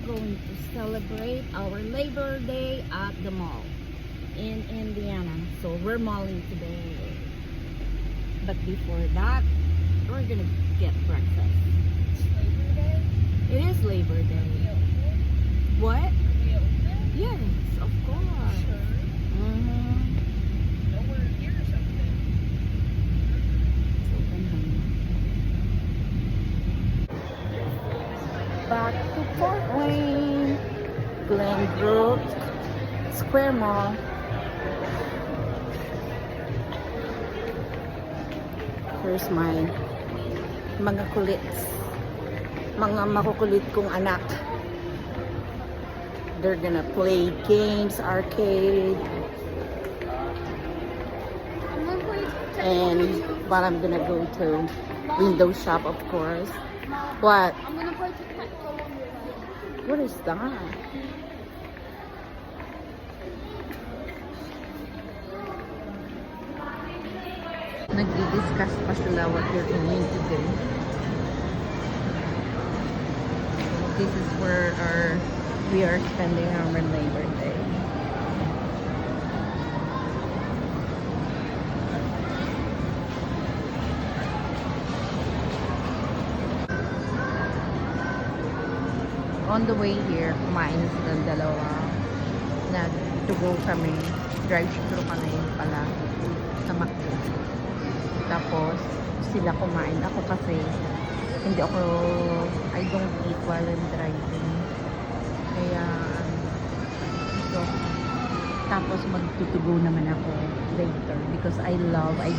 going to celebrate our Labor Day at the mall in Indiana. So we're malling today. But before that, we're gonna get breakfast. Labor Day? It is Labor Are Day. we open? What? Are we open? Yes, of course. Sure. Mm-hmm. No, we're here or something. Back to Fort Wayne, Glenbrook Square Mall. Here's my mga makukulit kong anak. They're gonna play games, arcade, and but I'm gonna go to window shop, of course. What? I'm gonna play tic-tac-toe on your leg. What is that? Nagdi-discuss pa sila what they're going to do. This is where we are spending our Labor Day. On the way here, kumain silang dalawa. Nag-to-go kami. Drive-thru kami pala sa McDo. Tapos, sila kumain. Ako kasi, I don't eat while I'm driving. Kaya, so, tapos mag-to-go naman ako later because I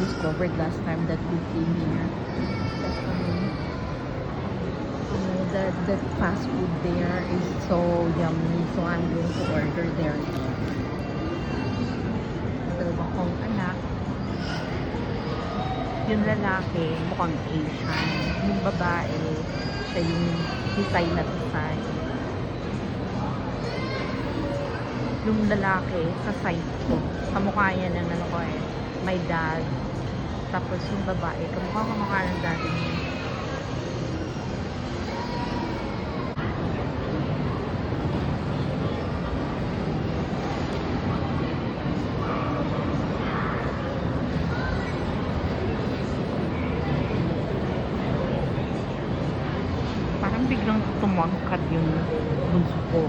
discovered last time that we came here. The fast food there is so yummy, so I'm going to order there. Dalawa kong anak. Yung lalaki mukhang Asian, yung babae siya yung hisay na hisay. Yung lalaki sa side ko, kamukha niya ng my dad. Tapos yung babae kamukha ng daddy niya. Parang biglang tumangkad yung bunso ko.